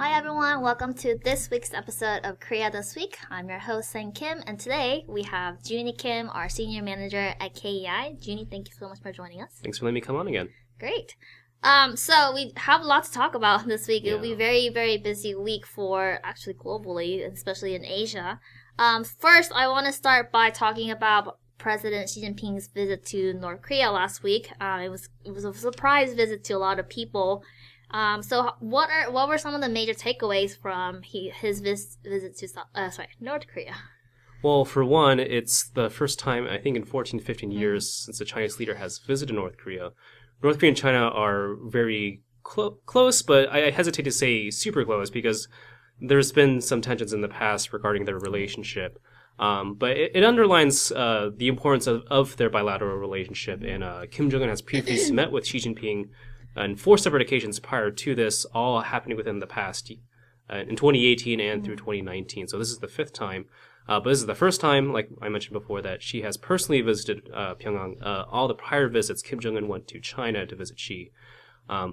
Hi everyone, welcome to this week's episode of Korea This Week. I'm your host, Sang Kim, and today we have Juni Kim, our senior manager at KEI. Juni, thank you so much for joining us. Thanks for letting me come on again. Great. So we have a lot to talk about this week. It'll be a very, very busy week for actually globally, especially in Asia. First, I want to start by talking about President Xi Jinping's visit to North Korea last week. It was a surprise visit to a lot of people. So what were some of the major takeaways from his visit to North Korea? Well, for one, it's the first time, I think, in 14, 15 years since a Chinese leader has visited North Korea. North Korea and China are very close, but I hesitate to say super close because there's been some tensions in the past regarding their relationship. But it underlines the importance of their bilateral relationship. And Kim Jong-un has previously met with Xi Jinping on 4 separate occasions prior to this, all happening within the past in 2018 and through 2019. So this is the 5th time. But this is the first time, like I mentioned before, that Xi has personally visited Pyongyang. All the prior visits, Kim Jong-un went to China to visit Xi.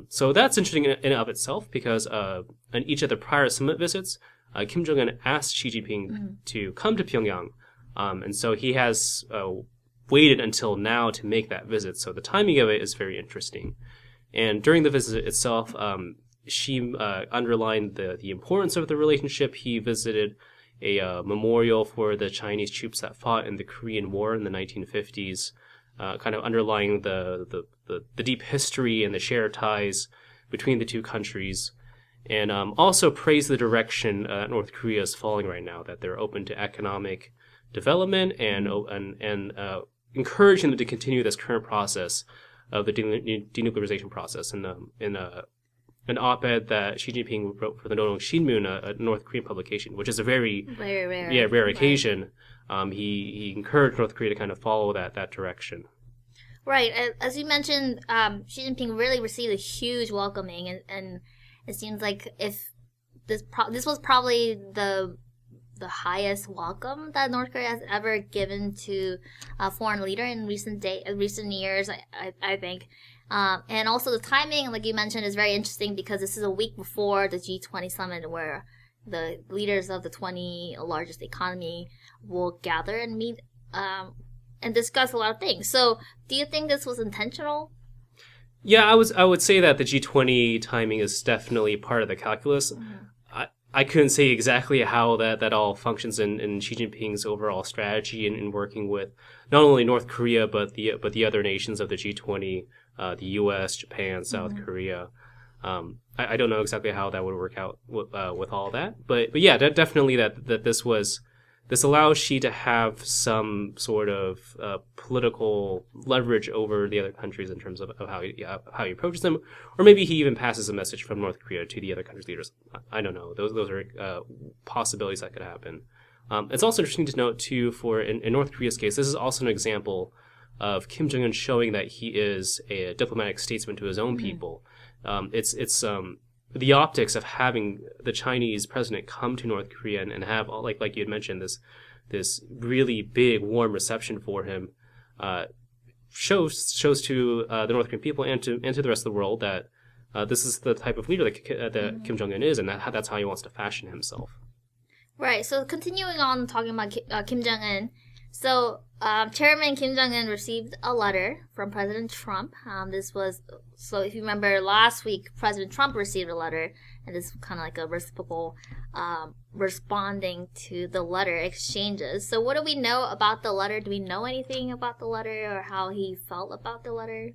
So that's interesting in and of itself because on each of the prior summit visits, Kim Jong-un asked Xi Jinping to come to Pyongyang. And so he has waited until now to make that visit. So the timing of it is very interesting. And during the visit itself, Xi underlined the importance of the relationship. He visited a memorial for the Chinese troops that fought in the Korean War in the 1950s, kind of underlying the deep history and the shared ties between the two countries. And also praised the direction North Korea is following right now, that they're open to economic development and encouraging them to continue this current process of the denuclearization process. In an op-ed that Xi Jinping wrote for the Nodong Shinmun, a North Korean publication, which is a very rare occasion. He encouraged North Korea to kind of follow that direction. Right. As you mentioned, Xi Jinping really received a huge welcoming, and it seems like if this was probably the highest welcome that North Korea has ever given to a foreign leader in recent years, I think. And also the timing, like you mentioned, is very interesting because this is a week before the G20 summit where the leaders of the 20 largest economy will gather and meet and discuss a lot of things. So do you think this was intentional? Yeah, I would say that the G20 timing is definitely part of the calculus. I couldn't say exactly how that all functions in Xi Jinping's overall strategy in working with not only North Korea but the other nations of the G20, the U.S., Japan, South Korea. I don't know exactly how that would work out with all that, but yeah, definitely that this allows Xi to have some sort of political leverage over the other countries in terms of how he approaches them, or maybe he even passes a message from North Korea to the other countries' leaders. I don't know. Those are possibilities that could happen. It's also interesting to note too, in North Korea's case, this is also an example of Kim Jong-un showing that he is a diplomatic statesman to his own people. It's the optics of having the Chinese president come to North Korea and have, like you had mentioned, this really big, warm reception for him, shows to the North Korean people and to the rest of the world that this is the type of leader that Kim Jong-un is, and that's how he wants to fashion himself. Right. So continuing on talking about Kim Jong-un, so Chairman Kim Jong-un received a letter from President Trump. So if you remember last week, President Trump received a letter, and this is kind of like a reciprocal responding to the letter exchanges. So what do we know about the letter? Do we know anything about the letter or how he felt about the letter?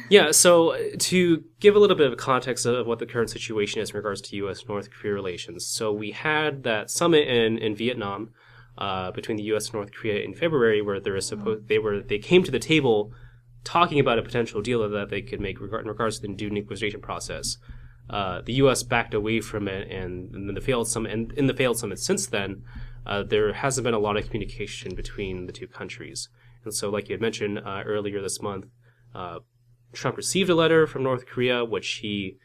Yeah, so to give a little bit of context of what the current situation is in regards to U.S.-North Korea relations. So we had that summit in Vietnam between the U.S. and North Korea in February, where they came to the table talking about a potential deal that they could make in regards to the denuclearization process. The U.S. backed away from it, and in the failed summit since then, there hasn't been a lot of communication between the two countries. And so, like you had mentioned earlier this month, Trump received a letter from North Korea, which he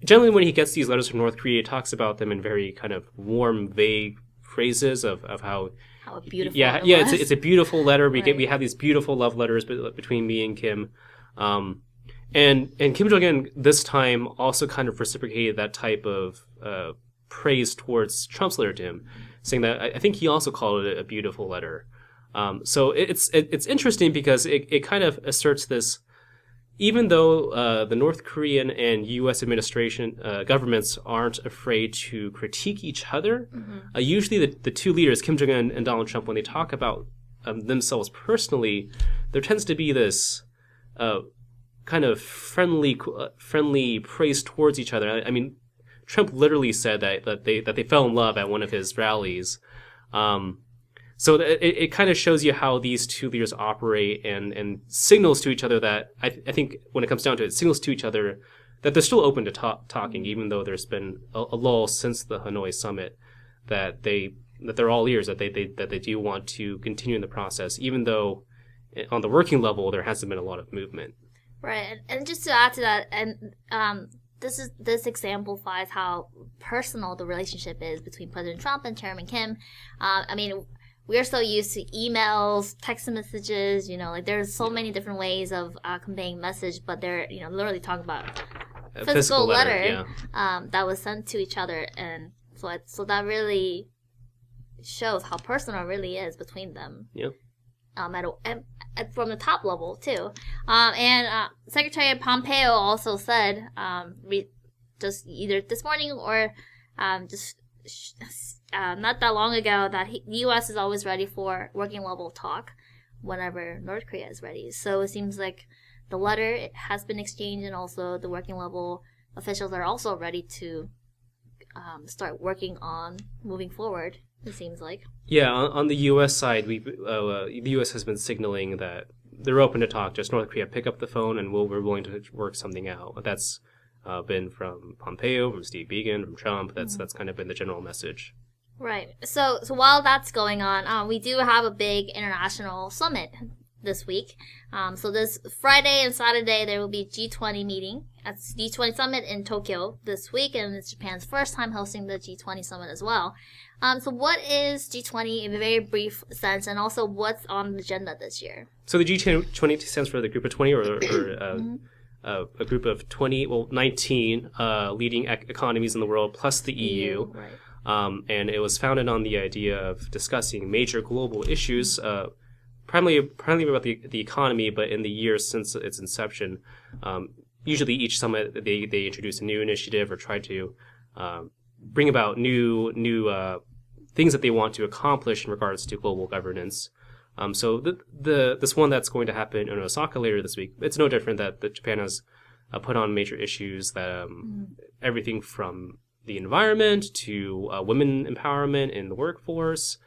generally, when he gets these letters from North Korea, he talks about them in very kind of warm, vague phrases of how beautiful it's a beautiful letter. We have these beautiful love letters between me and Kim, And Kim Jong Un this time also kind of reciprocated that type of praise towards Trump's letter to him, saying that I think he also called it a beautiful letter. So it's interesting because it kind of asserts this. Even though the North Korean and U.S. administration governments aren't afraid to critique each other, usually the two leaders, Kim Jong Un and Donald Trump, when they talk about themselves personally, there tends to be this kind of friendly praise towards each other. I mean, Trump literally said that they fell in love at one of his rallies. So it kind of shows you how these two leaders operate and signals to each other that I think when it comes down to it, signals to each other that they're still open to talking, even though there's been a lull since the Hanoi summit, that they're all ears, that they do want to continue in the process, even though on the working level there hasn't been a lot of movement. Right, and just to add to that, and this exemplifies how personal the relationship is between President Trump and Chairman Kim. I mean, we're so used to emails, text messages, like there's so many different ways of conveying message, but they're, literally talking about a physical letter that was sent to each other. And so that really shows how personal it really is between them. Yep. From the top level too. And Secretary Pompeo also said, just either this morning or not that long ago, that the U.S. is always ready for working level talk whenever North Korea is ready. So it seems like the letter has been exchanged, and also the working level officials are also ready to start working on moving forward, it seems like. Yeah, on the U.S. side, the U.S. has been signaling that they're open to talk. Just North Korea pick up the phone and we're willing to work something out. That's been from Pompeo, from Steve Biegun, from Trump. That's kind of been the general message. Right. So while that's going on, we do have a big international summit this week. So this Friday and Saturday, there will be G20 meeting at the G20 summit in Tokyo this week, and it's Japan's first time hosting the G20 summit as well. So what is G20 in a very brief sense, and also what's on the agenda this year? So the G20 stands for the Group of 20, or a group of 19 leading economies in the world, plus the EU. Right. And it was founded on the idea of discussing major global issues, primarily about the economy, but in the years since its inception, usually each summit they introduce a new initiative or try to bring about new things that they want to accomplish in regards to global governance. So this one that's going to happen in Osaka later this week, it's no different that Japan has put on major issues that everything from the environment to women empowerment in the workforce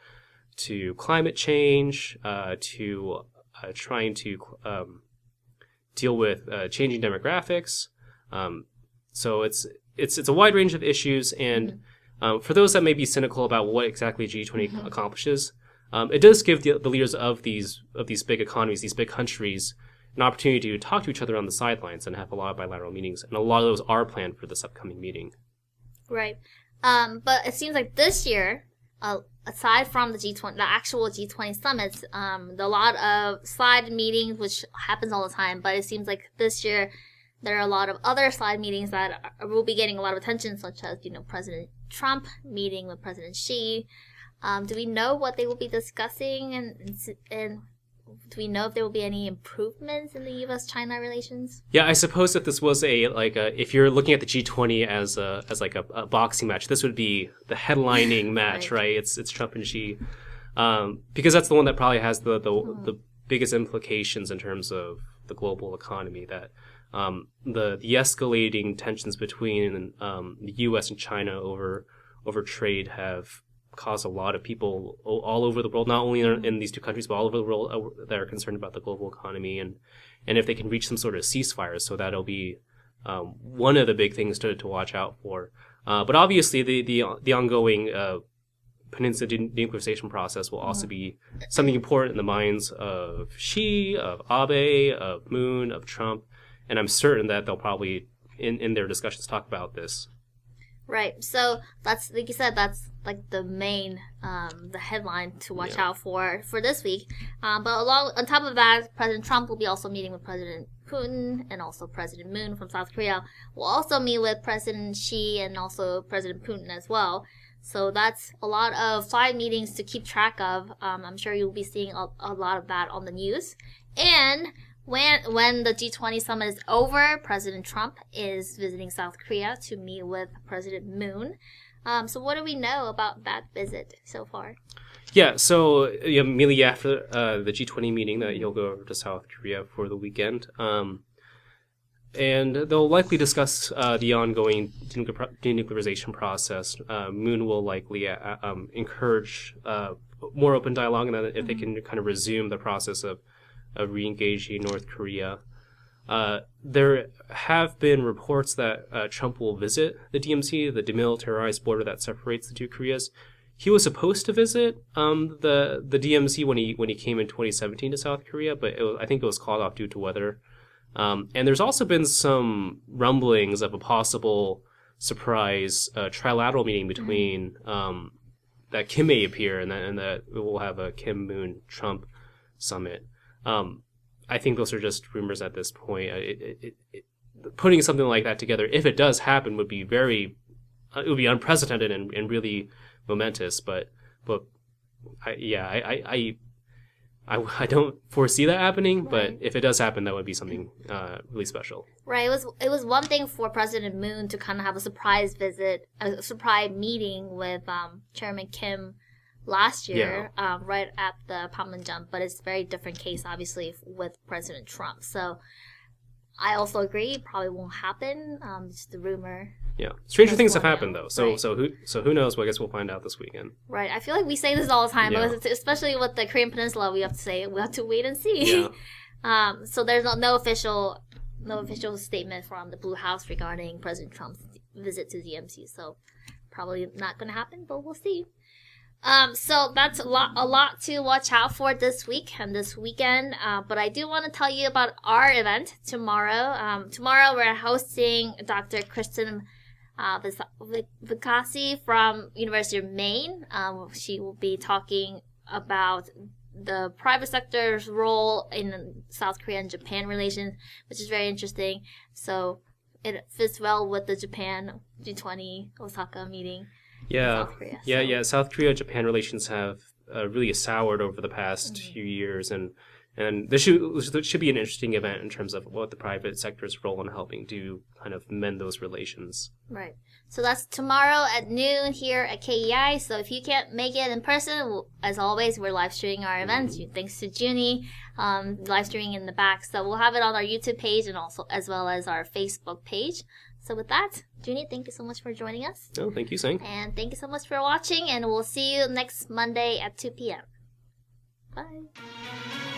to climate change to trying to deal with changing demographics. So it's a wide range of issues, and for those that may be cynical about what exactly G20 accomplishes, it does give the leaders of these big economies, these big countries, an opportunity to talk to each other on the sidelines and have a lot of bilateral meetings, and a lot of those are planned for this upcoming meeting. Right. But it seems like this year, aside from the actual G20 summits, a lot of side meetings, which happens all the time, but it seems like this year there are a lot of other side meetings that will be getting a lot of attention, such as, President Trump meeting with President Xi. Do we know what they will be discussing, and do we know if there will be any improvements in the U.S.-China relations? Yeah, I suppose that this was if you're looking at the G20 as a boxing match, this would be the headlining match, right? It's Trump and Xi, because that's the one that probably has the biggest implications in terms of the global economy. That the escalating tensions between the U.S. and China over trade have caused a lot of people all over the world, not only in these two countries, but all over the world, that are concerned about the global economy, and if they can reach some sort of ceasefire. So that'll be one of the big things to watch out for. But obviously, the ongoing peninsula denuclearization process will also be something important in the minds of Xi, of Abe, of Moon, of Trump, and I'm certain that they'll probably in their discussions talk about this. Right. So that's like you said, that's like the main, the headline to watch out for this week. But on top of that, President Trump will be also meeting with President Putin and also President Moon from South Korea. Will also meet with President Xi and also President Putin as well. So that's a lot of 5 meetings to keep track of. I'm sure you'll be seeing a lot of that on the news. And when the G20 summit is over, President Trump is visiting South Korea to meet with President Moon. So what do we know about that visit so far? Yeah, so immediately after the G20 meeting, that he'll go over to South Korea for the weekend. And they'll likely discuss the ongoing denuclearization process. Moon will likely encourage more open dialogue, and that if they can kind of resume the process of re-engaging North Korea. There have been reports that Trump will visit the DMZ, the demilitarized border that separates the two Koreas. He was supposed to visit the DMZ when he came in 2017 to South Korea, but I think it was called off due to weather. And there's also been some rumblings of a possible surprise trilateral meeting between that Kim may appear and that we'll have a Kim Moon Trump summit. I think those are just rumors at this point. Putting something like that together, if it does happen, would be it would be unprecedented and really momentous. But I don't foresee that happening. Right. But if it does happen, that would be something really special. Right. It was one thing for President Moon to kind of have a surprise visit, a surprise meeting with Chairman Kim last year, right at the Panmunjom, but it's a very different case, obviously, with President Trump. So I also agree, it probably won't happen. It's the rumor. Yeah, stranger things have happened though. So who knows? Well, I guess we'll find out this weekend. Right. I feel like we say this all the time, but especially with the Korean Peninsula, we have to wait and see. Yeah. So there's no official statement from the Blue House regarding President Trump's visit to DMZ. So probably not going to happen, but we'll see. So that's a lot to watch out for this week and this weekend. But I do want to tell you about our event tomorrow. Tomorrow we're hosting Dr. Kristen Vicasi from University of Maine. She will be talking about the private sector's role in South Korea and Japan relations, which is very interesting. So it fits well with the Japan G20 Osaka meeting. Yeah, South Korea, South Korea-Japan relations have really soured over the past few years, and this should be an interesting event in terms of what the private sector's role in helping to kind of mend those relations. Right. So that's tomorrow at noon here at KEI. So if you can't make it in person, as always, we're live streaming our events. Thanks to Juni, live streaming in the back. So we'll have it on our YouTube page and also as well as our Facebook page. So with that, Juni, thank you so much for joining us. Oh, thank you, Sang. And thank you so much for watching, and we'll see you next Monday at 2 p.m. Bye.